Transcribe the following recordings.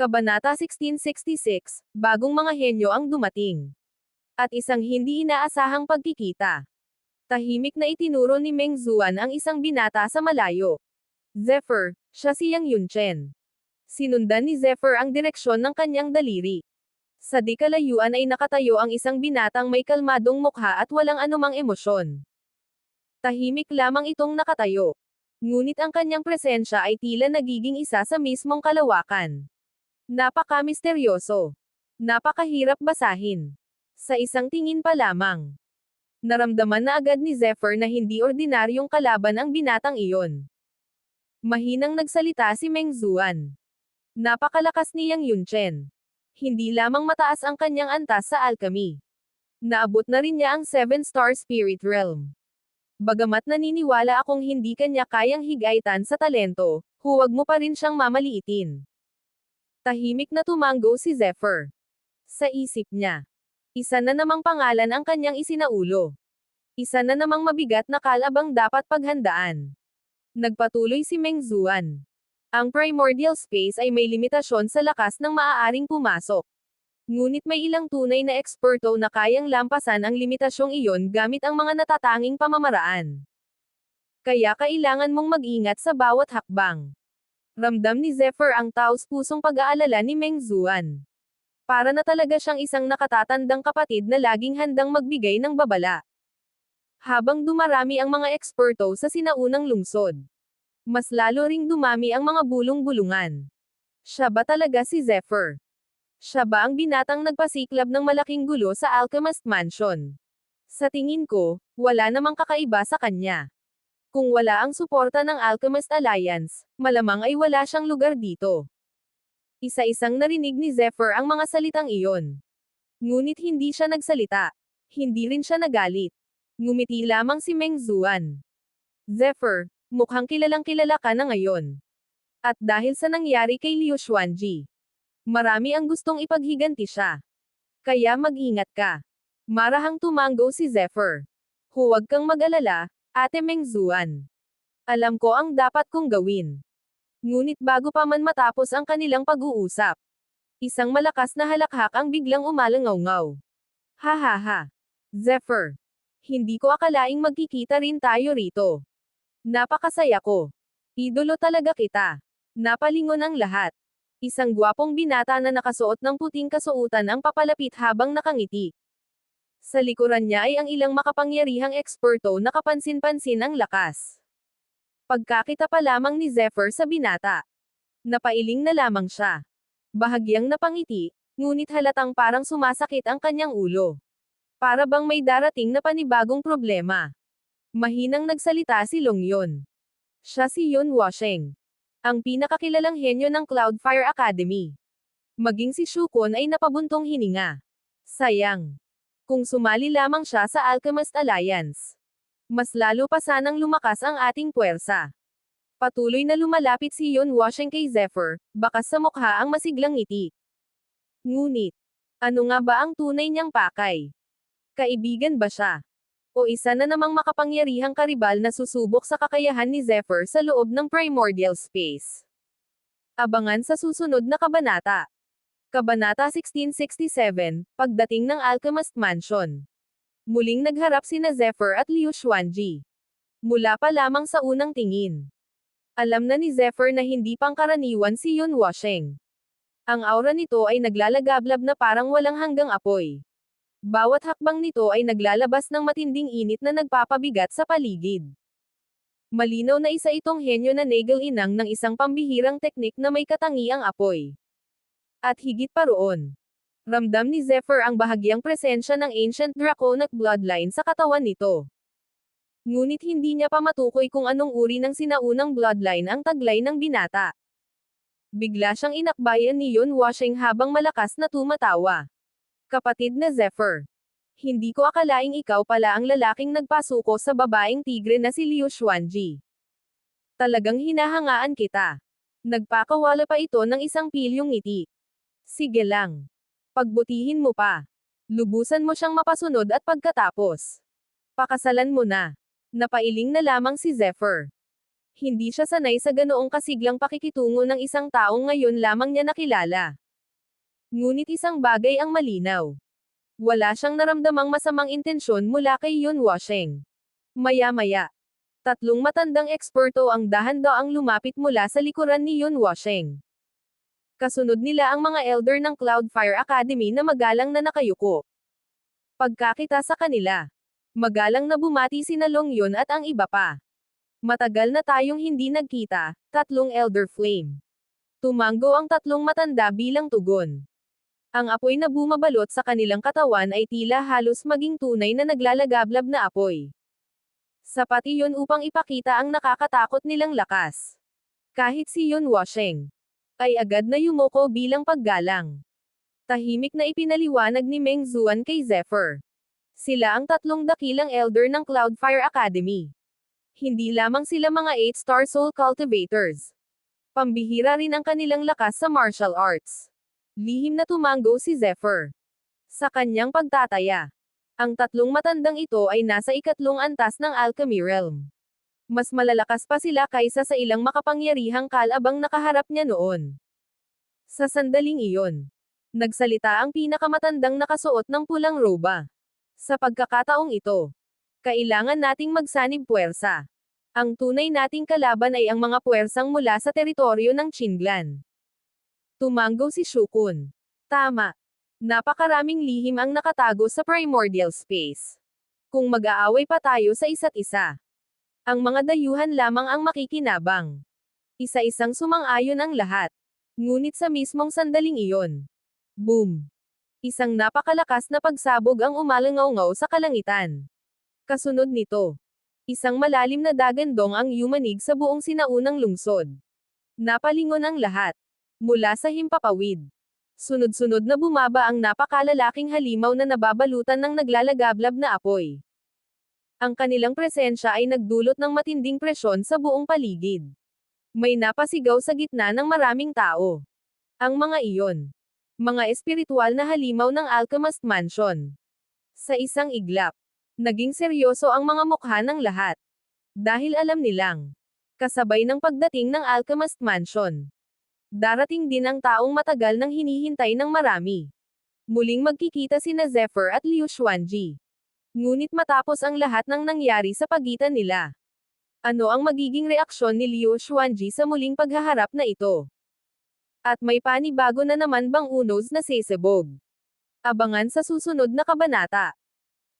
Kabanata 1666, bagong mga henyo ang dumating. At isang hindi inaasahang pagkikita. Tahimik na itinuro ni Meng Zuan ang isang binata sa malayo. Zephyr, siya si Yang Yunchen. Sinundan ni Zephyr ang direksyon ng kanyang daliri. Sa di kalayuan ay nakatayo ang isang binatang may kalmadong mukha at walang anumang emosyon. Tahimik lamang itong nakatayo. Ngunit ang kanyang presensya ay tila nagiging isa sa mismong kalawakan. Napaka-misteryoso. Napakahirap basahin. Sa isang tingin pa lamang. Naramdaman na agad ni Zephyr na hindi ordinaryong kalaban ang binatang iyon. Mahinang nagsalita si Meng Zuan. Napakalakas ni Yang Yunchen. Hindi lamang mataas ang kanyang antas sa alchemy. Naabot na rin niya ang 7-star spirit realm. Bagamat naniniwala akong hindi kanya kayang higaitan sa talento, huwag mo pa rin siyang mamaliitin. Tahimik na tumanggo si Zephyr. Sa isip niya. Isa na namang pangalan ang kanyang isinaulo. Isa na namang mabigat na kalabang dapat paghandaan. Nagpatuloy si Meng Zuan. Ang primordial space ay may limitasyon sa lakas ng maaaring pumasok. Ngunit may ilang tunay na eksperto na kayang lampasan ang limitasyong iyon gamit ang mga natatanging pamamaraan. Kaya kailangan mong mag-ingat sa bawat hakbang. Ramdam ni Zephyr ang taos-pusong pag-aalala ni Meng Zuan. Para na talaga siyang isang nakatatandang kapatid na laging handang magbigay ng babala. Habang dumarami ang mga eksperto sa sinaunang lungsod, mas lalo ring dumami ang mga bulong-bulungan. Siya ba talaga si Zephyr? Siya ba ang binatang nagpasiklab ng malaking gulo sa Alchemist Mansion? Sa tingin ko, wala namang kakaiba sa kanya. Kung wala ang suporta ng Alchemist Alliance, malamang ay wala siyang lugar dito. Isa-isang narinig ni Zephyr ang mga salitang iyon. Ngunit hindi siya nagsalita. Hindi rin siya nagalit. Ngumiti lamang si Meng Zuan. Zephyr, mukhang kilalang-kilala ka na ngayon. At dahil sa nangyari kay Liu Xuanji, marami ang gustong ipaghiganti siya. Kaya mag-ingat ka. Marahang tumanggo si Zephyr. Huwag kang mag-alala, Ate Meng Zuan. Alam ko ang dapat kong gawin. Ngunit bago pa man matapos ang kanilang pag-uusap, isang malakas na halakhak ang biglang umalangaw-ngaw. Ha ha ha. Zephyr. Hindi ko akalaing magkikita rin tayo rito. Napakasaya ko. Idolo talaga kita. Napalingon ang lahat. Isang gwapong binata na nakasuot ng puting kasuotan ang papalapit habang nakangiti. Sa likuran niya ay ang ilang makapangyarihang eksperto na kapansin-pansin ang lakas. Pagkakita pa lamang ni Zephyr sa binata, napailing na lamang siya. Bahagyang napangiti, ngunit halatang parang sumasakit ang kanyang ulo. Para bang may darating na panibagong problema. Mahinang nagsalita si Longyon. Siya si Yun Washeng, ang pinakakilalang henyo ng Cloudfire Academy. Maging si Shukon ay napabuntong hininga. Sayang. Kung sumali lamang siya sa Alchemist Alliance, mas lalo pa sanang lumakas ang ating puwersa. Patuloy na lumalapit si Yun Washeng kay Zephyr, bakas sa mukha ang masiglang ngiti. Ngunit, ano nga ba ang tunay niyang pakay? Kaibigan ba siya? O isa na namang makapangyarihang karibal na susubok sa kakayahan ni Zephyr sa loob ng primordial space? Abangan sa susunod na kabanata. Kabanata 1667, Pagdating ng Alchemist Mansion. Muling nagharap sina Zephyr at Liu Xuanji. Mula pa lamang sa unang tingin. Alam na ni Zephyr na hindi pangkaraniwan si Yun Washeng. Ang aura nito ay naglalagablab na parang walang hanggang apoy. Bawat hakbang nito ay naglalabas ng matinding init na nagpapabigat sa paligid. Malinaw na isa itong henyo na nagel-inang ng isang pambihirang teknik na may katangiang apoy. At higit pa roon, ramdam ni Zephyr ang bahagyang presensya ng ancient draconic bloodline sa katawan nito. Ngunit hindi niya pa matukoy kung anong uri ng sinaunang bloodline ang taglay ng binata. Bigla siyang inakbayan ni Yun Washeng habang malakas na tumatawa. Kapatid na Zephyr. Hindi ko akalaing ikaw pala ang lalaking nagpasuko sa babaeng tigre na si Liu Xuanji. Talagang hinahangaan kita. Nagpakawala pa ito ng isang pilyong ngiti. Sige lang. Pagbutihin mo pa. Lubusan mo siyang mapasunod at pagkatapos, pakasalan mo na. Napailing na lamang si Zephyr. Hindi siya sanay sa ganoong kasiglang pakikitungo ng isang taong ngayon lamang niya nakilala. Ngunit isang bagay ang malinaw. Wala siyang naramdamang masamang intensyon mula kay Yun Washeng. Maya-maya, tatlong matandang eksperto ang dahan-daang lumapit mula sa likuran ni Yun Washeng. Kasunod nila ang mga elder ng Cloudfire Academy na magalang na nakayuko. Pagkakita sa kanila, magalang na bumati sina Long Yun at ang iba pa. Matagal na tayong hindi nagkita, tatlong Elder Flame. Tumango ang tatlong matanda bilang tugon. Ang apoy na bumabalot sa kanilang katawan ay tila halos maging tunay na naglalagablab na apoy. Sapat iyon upang ipakita ang nakakatakot nilang lakas. Kahit si Yun Washeng ay agad na yumoko bilang paggalang. Tahimik na ipinaliwanag ni Meng Zuan kay Zephyr. Sila ang tatlong dakilang elder ng Cloudfire Academy. Hindi lamang sila mga 8-star soul cultivators. Pambihira rin ang kanilang lakas sa martial arts. Lihim na tumango si Zephyr. Sa kanyang pagtataya, ang tatlong matandang ito ay nasa ikatlong antas ng Alchemy Realm. Mas malalakas pa sila kaysa sa ilang makapangyarihang kalabang nakaharap niya noon. Sa sandaling iyon, nagsalita ang pinakamatandang nakasuot ng pulang roba. Sa pagkakataong ito, kailangan nating magsanib puwersa. Ang tunay nating kalaban ay ang mga puwersang mula sa teritoryo ng Qinglan. Tumango si Shukun. Tama. Napakaraming lihim ang nakatago sa primordial space. Kung mag-aaway pa tayo sa isa't isa, ang mga dayuhan lamang ang makikinabang. Isa-isang sumang-ayon ang lahat. Ngunit sa mismong sandaling iyon, boom! Isang napakalakas na pagsabog ang umalangaw-ngaw sa kalangitan. Kasunod nito, isang malalim na dagandong ang yumanig sa buong sinaunang lungsod. Napalingon ang lahat. Mula sa himpapawid. Sunod-sunod na bumaba ang napakalalaking halimaw na nababalutan ng naglalagablab na apoy. Ang kanilang presensya ay nagdulot ng matinding presyon sa buong paligid. May napasigaw sa gitna ng maraming tao. Ang mga iyon. Mga espiritual na halimaw ng Alchemist Mansion. Sa isang iglap, naging seryoso ang mga mukha ng lahat. Dahil alam nilang, kasabay ng pagdating ng Alchemist Mansion, darating din ang taong matagal nang hinihintay ng marami. Muling magkikita sina Zephyr at Liu Xuanji. Ngunit matapos ang lahat ng nangyari sa pagitan nila, ano ang magiging reaksyon ni Liu Xuanji sa muling paghaharap na ito? At may panibago na naman bang unos na sesebog? Abangan sa susunod na kabanata.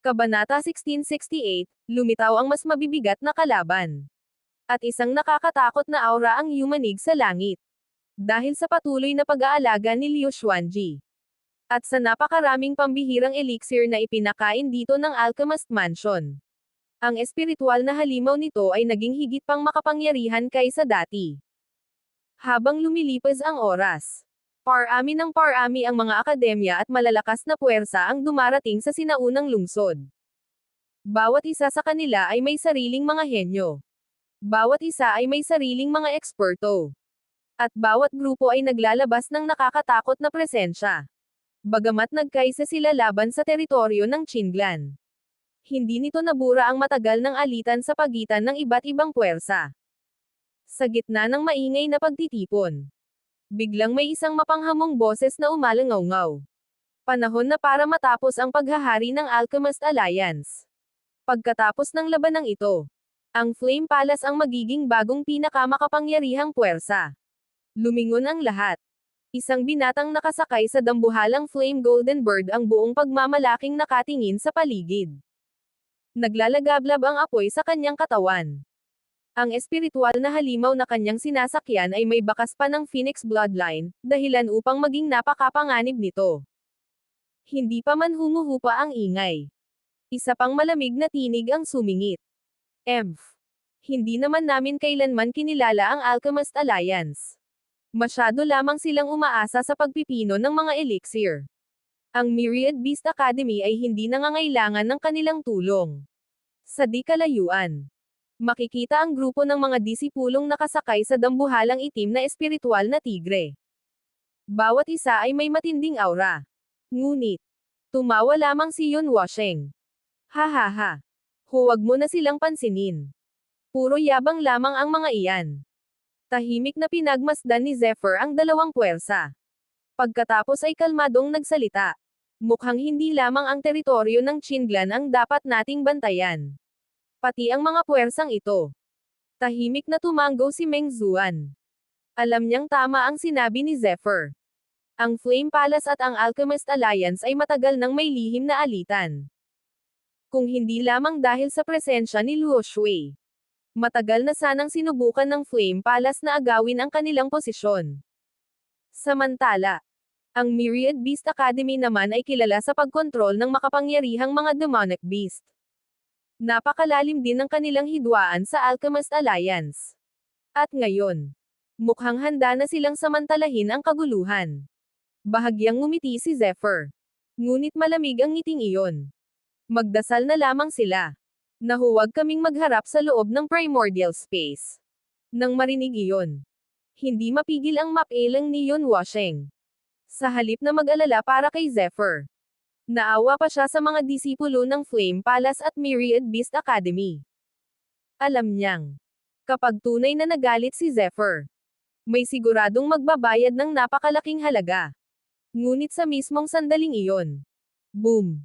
Kabanata 1668, lumitaw ang mas mabibigat na kalaban. At isang nakakatakot na aura ang yumanig sa langit. Dahil sa patuloy na pag-aalaga ni Liu Xuanji. At sa napakaraming pambihirang elixir na ipinakain dito ng Alchemist Mansion. Ang espiritual na halimaw nito ay naging higit pang makapangyarihan kaysa dati. Habang lumilipas ang oras, parami ng parami ang mga akademya at malalakas na puwersa ang dumarating sa sinaunang lungsod. Bawat isa sa kanila ay may sariling mga henyo. Bawat isa ay may sariling mga eksperto. At bawat grupo ay naglalabas ng nakakatakot na presensya. Bagamat nagkaisa sila laban sa teritoryo ng Qinglan. Hindi nito nabura ang matagal ng alitan sa pagitan ng iba't ibang puwersa. Sa gitna ng maingay na pagtitipon, biglang may isang mapanghamong boses na umalangaw-ngaw. Panahon na para matapos ang paghahari ng Alchemist Alliance. Pagkatapos ng labanang ito, ang Flame Palace ang magiging bagong pinakamakapangyarihang puwersa. Lumingon ang lahat. Isang binatang nakasakay sa dambuhalang Flame Golden Bird ang buong pagmamalaking nakatingin sa paligid. Naglalagablab ang apoy sa kanyang katawan. Ang espiritual na halimaw na kanyang sinasakyan ay may bakas pa ng Phoenix Bloodline, dahilan upang maging napakapanganib nito. Hindi pa man humuhupa ang ingay. Isa pang malamig na tinig ang sumingit. Hindi naman namin kailanman kinilala ang Alchemist Alliance. Masyado lamang silang umaasa sa pagpipino ng mga elixir. Ang Myriad Beast Academy ay hindi nangangailangan ng kanilang tulong. Sa di kalayuan, makikita ang grupo ng mga disipulong nakasakay sa dambuhalang itim na espiritual na tigre. Bawat isa ay may matinding aura. Ngunit, tumawa lamang si Yun Washeng. Ha ha ha. Huwag mo na silang pansinin. Puro yabang lamang ang mga iyan. Tahimik na pinagmasdan ni Zephyr ang dalawang puwersa. Pagkatapos ay kalmadong nagsalita. Mukhang hindi lamang ang teritoryo ng Qinglan ang dapat nating bantayan. Pati ang mga puwersang ito. Tahimik na tumanggo si Meng Zuan. Alam niyang tama ang sinabi ni Zephyr. Ang Flame Palace at ang Alchemist Alliance ay matagal nang may lihim na alitan. Kung hindi lamang dahil sa presensya ni Luo Shui. Matagal na sanang sinubukan ng Flame Palace na agawin ang kanilang posisyon. Samantala, ang Myriad Beast Academy naman ay kilala sa pagkontrol ng makapangyarihang mga demonic beast. Napakalalim din ng kanilang hidwaan sa Alchemist Alliance. At ngayon, mukhang handa na silang samantalahin ang kaguluhan. Bahagyang ngumiti si Zephyr. Ngunit malamig ang ngiting iyon. Magdasal na lamang sila. Na huwag kaming magharap sa loob ng primordial space. Nang marinig iyon, hindi mapigil ang mapilang ni Yun Washeng. Sa halip na mag-alala para kay Zephyr. Naawa pa siya sa mga disipulo ng Flame Palace at Myriad Beast Academy. Alam niyang, kapag tunay na nagalit si Zephyr, may siguradong magbabayad ng napakalaking halaga. Ngunit sa mismong sandaling iyon, boom!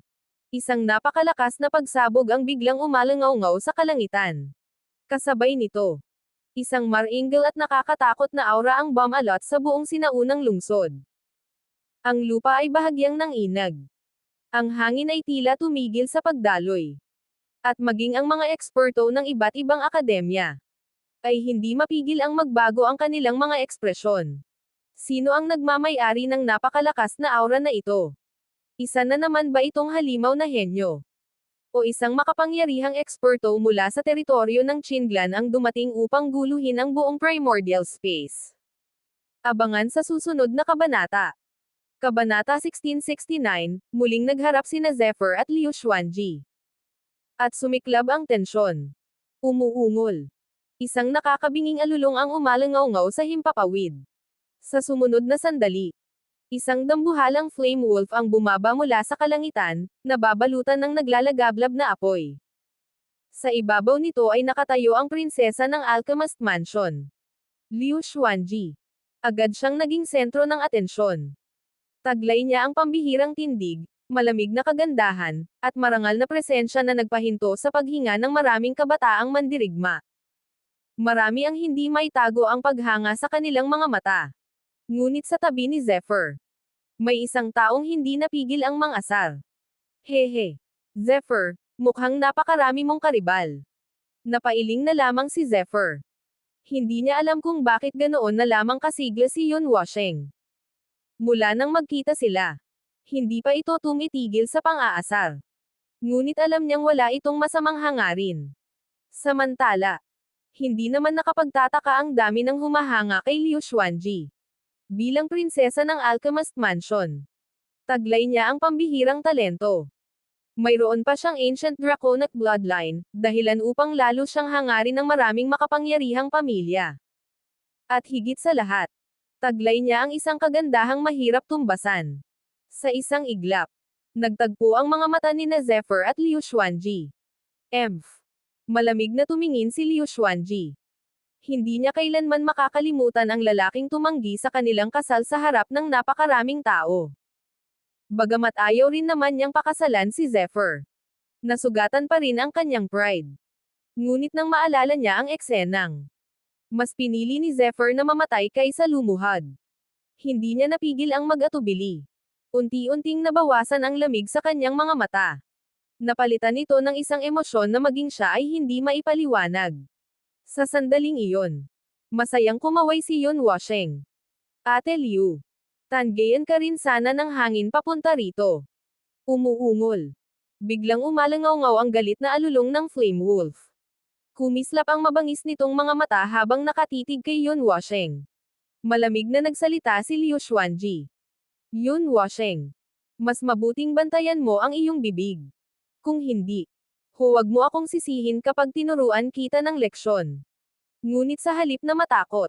Isang napakalakas na pagsabog ang biglang umalangaw-ngaw sa kalangitan. Kasabay nito, isang maringal at nakakatakot na aura ang bumalot sa buong sinaunang lungsod. Ang lupa ay bahagyang nanginag. Ang hangin ay tila tumigil sa pagdaloy. At maging ang mga eksperto ng iba't ibang akademya ay hindi mapigil ang magbago ang kanilang mga ekspresyon. Sino ang nagmamay-ari ng napakalakas na aura na ito? Isa na naman ba itong halimaw na henyo? O isang makapangyarihang eksperto mula sa teritoryo ng Qinglan ang dumating upang guluhin ang buong primordial space? Abangan sa susunod na kabanata. Kabanata 1669, muling nagharap sina Zephyr at Liu Xuanji. At sumiklab ang tensyon. Umuungol. Isang nakakabinging alulong ang umalangaw-ngaw sa himpapawid. Sa sumunod na sandali, isang dambuhalang flame wolf ang bumaba mula sa kalangitan, nababalutan ng naglalagablab na apoy. Sa ibabaw nito ay nakatayo ang prinsesa ng Alchemist Mansion. Liu Xuanji. Agad siyang naging sentro ng atensyon. Taglay niya ang pambihirang tindig, malamig na kagandahan, at marangal na presensya na nagpahinto sa paghinga ng maraming kabataang mandirigma. Marami ang hindi maitago ang paghanga sa kanilang mga mata. Ngunit sa tabi ni Zephyr, may isang taong hindi napigil ang mangasar. Hehe. Zephyr, mukhang napakarami mong karibal. Napailing na lamang si Zephyr. Hindi niya alam kung bakit ganoon na lamang kasigla si Yun Washeng. Mula nang magkita sila, hindi pa ito tumitigil sa pang-aasar. Ngunit alam niyang wala itong masamang hangarin. Samantala, hindi naman nakapagtataka ang dami ng humahanga kay Liu Xuanji. Bilang prinsesa ng Alchemist Mansion, taglay niya ang pambihirang talento. Mayroon pa siyang ancient draconic bloodline, dahilan upang lalo siyang hangarin ng maraming makapangyarihang pamilya. At higit sa lahat, taglay niya ang isang kagandahang mahirap tumbasan. Sa isang iglap, nagtagpo ang mga mata ni Zephyr at Liu Xuanji. Malamig na tumingin si Liu Xuanji. Hindi niya kailanman makakalimutan ang lalaking tumanggi sa kanilang kasal sa harap ng napakaraming tao. Bagamat ayaw rin naman niyang pakasalan si Zephyr. Nasugatan pa rin ang kanyang pride. Ngunit nang maalala niya ang eksenang, mas pinili ni Zephyr na mamatay kaysa lumuhad. Hindi niya napigil ang mag-atubili. Unti-unting nabawasan ang lamig sa kanyang mga mata. Napalitan ito ng isang emosyon na maging siya ay hindi maipaliwanag. Sa sandaling iyon, masayang kumaway si Yun Washeng. Ate Liu, tanggayan ka rin sana ng hangin papunta rito. Umuungol. Biglang umalangaw-ngaw ang galit na alulong ng Flame Wolf. Kumislap ang mabangis nitong mga mata habang nakatitig kay Yun Washeng. Malamig na nagsalita si Liu Xuanji. Yun Washeng, mas mabuting bantayan mo ang iyong bibig. Kung hindi, huwag mo akong sisihin kapag tinuruan kita ng leksyon. Ngunit sa halip na matakot,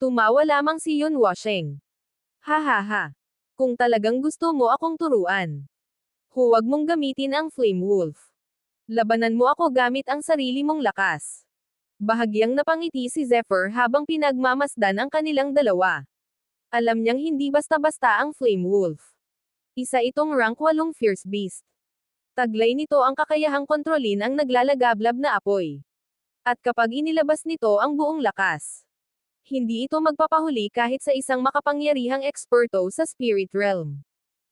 tumawa lamang si Yun Washeng. Hahaha. Kung talagang gusto mo akong turuan, huwag mong gamitin ang Flame Wolf. Labanan mo ako gamit ang sarili mong lakas. Bahagyang napangiti si Zephyr habang pinagmamasdan ang kanilang dalawa. Alam niyang hindi basta-basta ang Flame Wolf. Isa itong rank 8 Fierce Beast. Taglay nito ang kakayahang kontrolin ang naglalagablab na apoy. At kapag inilabas nito ang buong lakas, hindi ito magpapahuli kahit sa isang makapangyarihang eksperto sa Spirit Realm.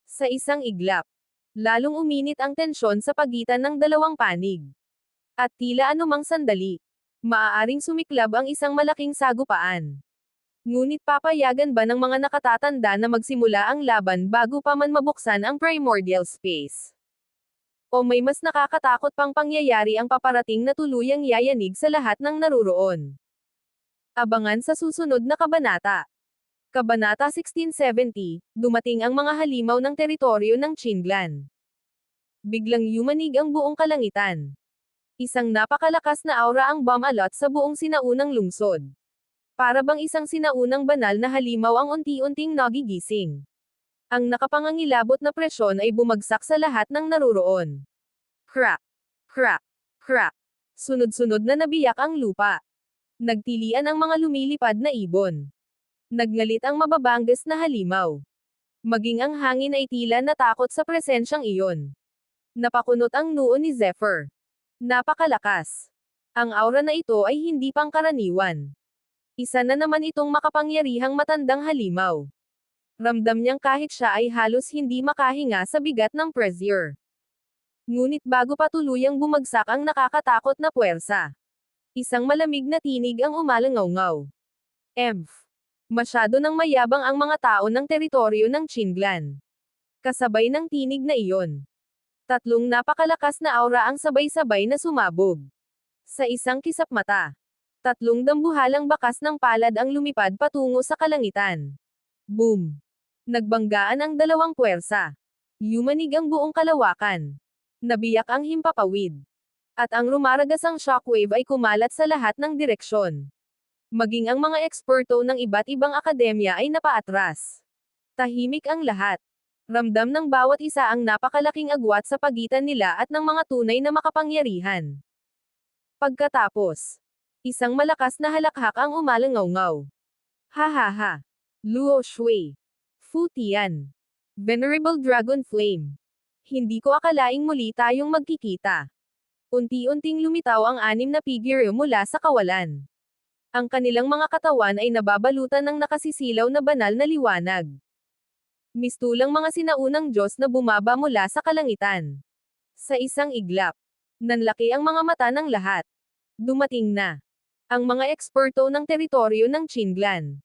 Sa isang iglap, lalong uminit ang tensyon sa pagitan ng dalawang panig. At tila anumang sandali, maaaring sumiklab ang isang malaking sagupaan. Ngunit papayagan ba ng mga nakatatanda na magsimula ang laban bago pa man mabuksan ang primordial space? O may mas nakakatakot pang pangyayari ang paparating na tuluyang yayanig sa lahat ng naruroon? Abangan sa susunod na kabanata. Kabanata 1670, dumating ang mga halimaw ng teritoryo ng Chinlan. Biglang yumanig ang buong kalangitan. Isang napakalakas na aura ang bumalot sa buong sinaunang lungsod. Para bang isang sinaunang banal na halimaw ang unti-unting nagigising. Ang nakapangangilabot na presyon ay bumagsak sa lahat ng naruroon. Crack! Crack! Crack! Sunod-sunod na nabiyak ang lupa. Nagtilian ang mga lumilipad na ibon. Nagngalit ang mababanggas na halimaw. Maging ang hangin ay tila natakot sa presensyang iyon. Napakunot ang noo ni Zephyr. Napakalakas. Ang aura na ito ay hindi pangkaraniwan. Isa na naman itong makapangyarihang matandang halimaw. Ramdam niyang kahit siya ay halos hindi makahinga sa bigat ng pressure. Ngunit bago pa tuluyang bumagsak ang nakakatakot na puwersa, isang malamig na tinig ang umalangaw-ngaw. Masyado nang mayabang ang mga tao ng teritoryo ng Chinlan. Kasabay ng tinig na iyon, tatlong napakalakas na aura ang sabay-sabay na sumabog. Sa isang kisap mata, tatlong dambuhalang bakas ng palad ang lumipad patungo sa kalangitan. Boom! Nagbanggaan ang dalawang puwersa. Yumanig ang buong kalawakan. Nabiyak ang himpapawid. At ang rumaragasang shockwave ay kumalat sa lahat ng direksyon. Maging ang mga eksperto ng iba't ibang akademya ay napaatras. Tahimik ang lahat. Ramdam ng bawat isa ang napakalaking agwat sa pagitan nila at ng mga tunay na makapangyarihan. Pagkatapos, isang malakas na halakhak ang umalangaw-ngaw. Ha ha ha! Luo Shui. Fu Tian. Venerable Dragon Flame. Hindi ko akalaing muli tayong magkikita. Unti-unting lumitaw ang 6 na figure mula sa kawalan. Ang kanilang mga katawan ay nababalutan ng nakasisilaw na banal na liwanag. Mistulang mga sinaunang Diyos na bumaba mula sa kalangitan. Sa isang iglap, nanlaki ang mga mata ng lahat. Dumating na ang mga eksperto ng teritoryo ng Chinlan.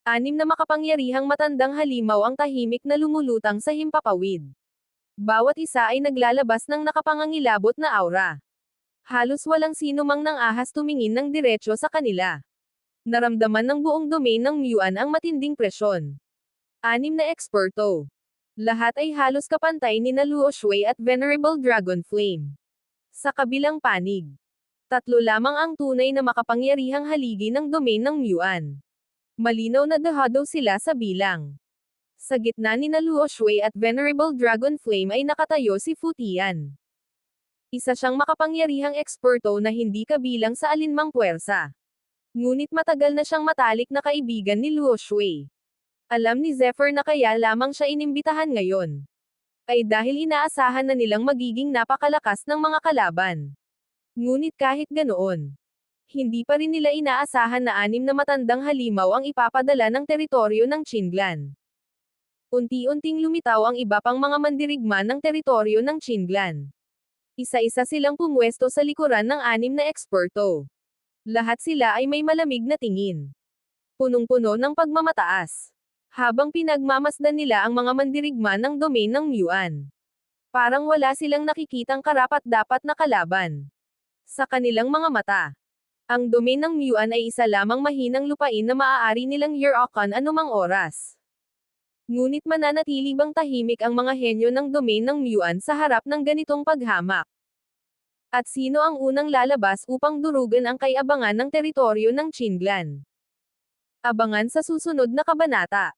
6 na makapangyarihang matandang halimaw ang tahimik na lumulutang sa himpapawid. Bawat isa ay naglalabas ng nakapangangilabot na aura. Halos walang sino mang nang ahas tumingin ng diretsyo sa kanila. Naramdaman ng buong domain ng Muan ang matinding presyon. 6 na eksperto. Lahat ay halos kapantay ni Luo Shui at Venerable Dragon Flame. Sa kabilang panig, 3 lamang ang tunay na makapangyarihang haligi ng domain ng Muan. Malinaw na dahado sila sa bilang. Sa gitna ni Luo Shui at Venerable Dragon Flame ay nakatayo si Fu Tian. Isa siyang makapangyarihang eksperto na hindi kabilang sa alinmang puwersa. Ngunit matagal na siyang matalik na kaibigan ni Luo Shui. Alam ni Zephyr na kaya lamang siya inimbitahan ngayon ay dahil inaasahan na nilang magiging napakalakas ng mga kalaban. Ngunit kahit ganoon, hindi pa rin nila inaasahan na 6 na matandang halimaw ang ipapadala ng teritoryo ng Chinlan. Unti-unting lumitaw ang iba pang mga mandirigma ng teritoryo ng Chinlan. Isa-isa silang pumwesto sa likuran ng 6 na eksperto. Lahat sila ay may malamig na tingin. Punong-puno ng pagmamataas. Habang pinagmamasdan nila ang mga mandirigma ng domain ng Muan. Parang wala silang nakikitang karapat-dapat na kalaban. Sa kanilang mga mata, ang domain ng Muan ay isa lamang mahinang lupain na maaari nilang year-okan anumang oras. Ngunit mananatili bang tahimik ang mga henyo ng domain ng Muan sa harap ng ganitong paghamak? At sino ang unang lalabas upang durugan ang kay-abangan ng teritoryo ng Chinlan? Abangan sa susunod na kabanata.